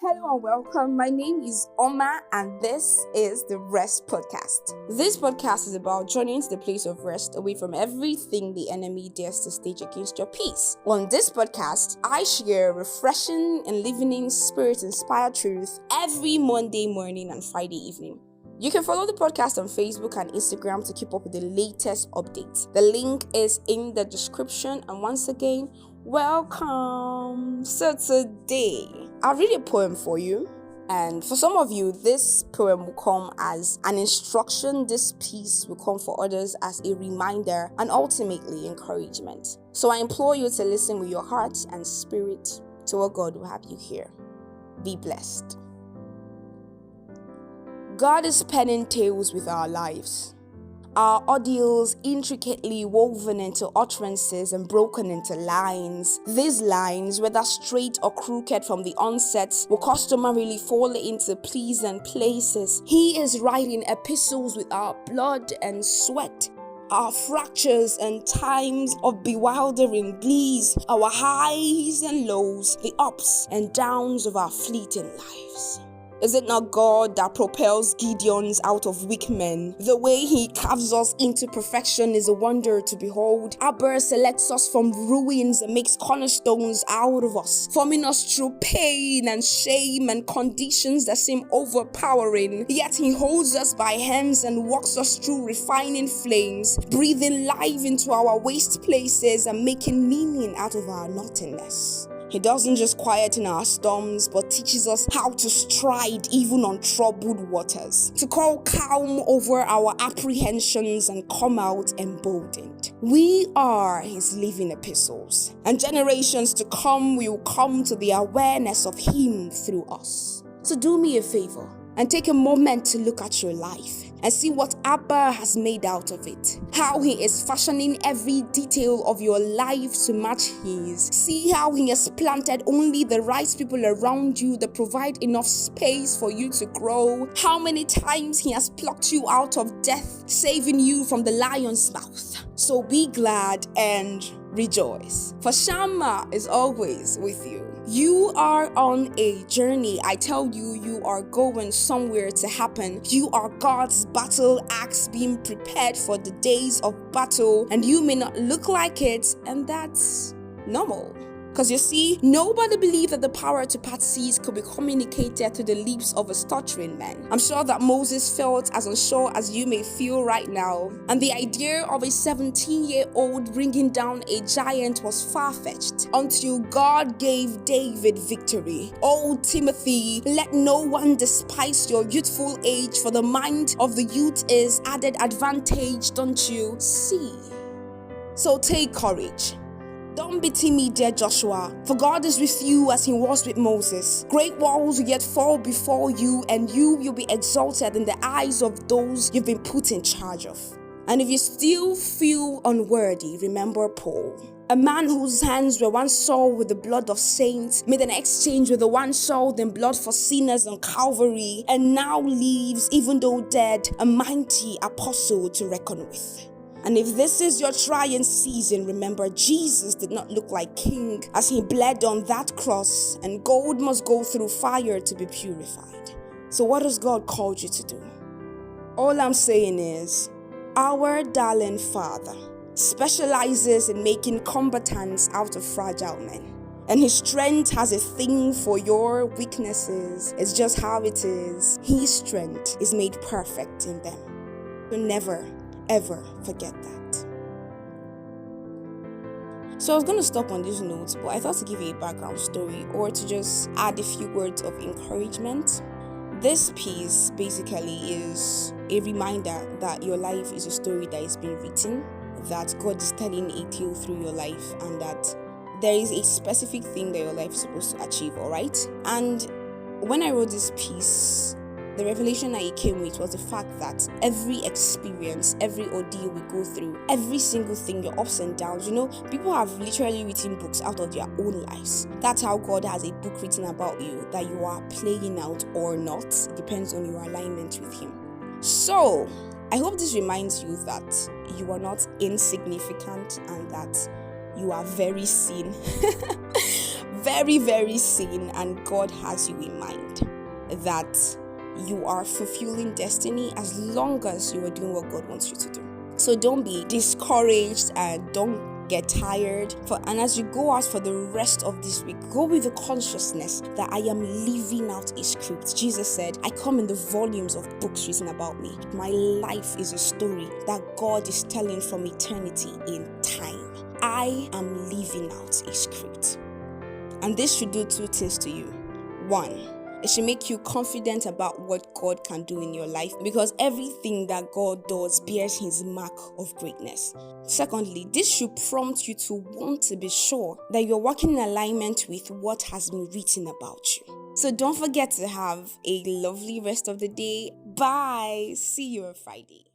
Hello and welcome. My name is Oma and this is the Rest Podcast. This podcast is about journeying to the place of rest away from everything the enemy dares to stage against your peace. On this podcast, I share refreshing and living spirit-inspired truth every Monday morning and Friday evening. You can follow the podcast on Facebook and Instagram to keep up with the latest updates. The link is in the description. And once again, welcome. So today, I'll read a poem for you. And for some of you, this poem will come as an instruction. This piece will come for others as a reminder and ultimately encouragement. So I implore you to listen with your heart and spirit to what God will have you hear. Be blessed. God is penning tales with our lives. Our ordeals intricately woven into utterances and broken into lines. These lines, whether straight or crooked from the onset, will customarily fall into pleasant places. He is writing epistles with our blood and sweat. Our fractures and times of bewildering bliss, our highs and lows, the ups and downs of our fleeting lives. Is it not God that propels Gideons out of weak men? The way he carves us into perfection is a wonder to behold. Abba selects us from ruins and makes cornerstones out of us, forming us through pain and shame and conditions that seem overpowering. Yet he holds us by hands and walks us through refining flames, breathing life into our waste places and making meaning out of our nothingness. He doesn't just quieten our storms, but teaches us how to stride even on troubled waters, to call calm over our apprehensions and come out emboldened. We are his living epistles, and generations to come will come to the awareness of him through us. So do me a favor and take a moment to look at your life and see what Abba has made out of it. How he is fashioning every detail of your life to match his. See how he has planted only the right people around you that provide enough space for you to grow. How many times he has plucked you out of death, saving you from the lion's mouth. So be glad and rejoice, for Shammah is always with you. You are on a journey. I tell you, you are going somewhere to happen. You are God's battle axe being prepared for the days of battle, and you may not look like it, and that's normal. Because you see, nobody believed that the power to part seas could be communicated to the lips of a stuttering man. I'm sure that Moses felt as unsure as you may feel right now. And the idea of a 17-year-old bringing down a giant was far-fetched until God gave David victory. Oh, Timothy, let no one despise your youthful age, for the mind of the youth is added advantage, don't you see? So take courage. Don't be timid, dear Joshua, for God is with you as he was with Moses. Great walls will yet fall before you, and you will be exalted in the eyes of those you've been put in charge of. And if you still feel unworthy, remember Paul. A man whose hands were once soiled with the blood of saints, made an exchange with the one soiled in blood for sinners on Calvary, and now lives, even though dead, a mighty apostle to reckon with. And if this is your trying season, remember Jesus did not look like king as he bled on that cross, and gold must go through fire to be purified. So what has God called you to do? All I'm saying is, our darling Father specializes in making combatants out of fragile men. And his strength has a thing for your weaknesses. It's just how it is. His strength is made perfect in them. So never ever forget that. So I was going to stop on this note, but I thought to give you a background story or to just add a few words of encouragement. This piece basically is a reminder that your life is a story that is being written, that God is telling a tale through your life, and that there is a specific thing that your life is supposed to achieve, alright? And when I wrote this piece, the revelation that it came with was the fact that every experience, every ordeal we go through, every single thing, your ups and downs, people have literally written books out of their own lives. That's how God has a book written about you that you are playing out or not. It depends on your alignment with him. So, I hope this reminds you that you are not insignificant and that you are very seen. very, very seen, and God has you in mind. That you are fulfilling destiny as long as you are doing what God wants you to do. So don't be discouraged and don't get tired. And as you go out for the rest of this week, go with the consciousness that I am living out a script. Jesus said, I come in the volumes of books written about me. My life is a story that God is telling from eternity in time. I am living out a script. And this should do two things to you. One, it should make you confident about what God can do in your life, because everything that God does bears his mark of greatness. Secondly, this should prompt you to want to be sure that you're working in alignment with what has been written about you. So don't forget to have a lovely rest of the day. Bye. See you on Friday.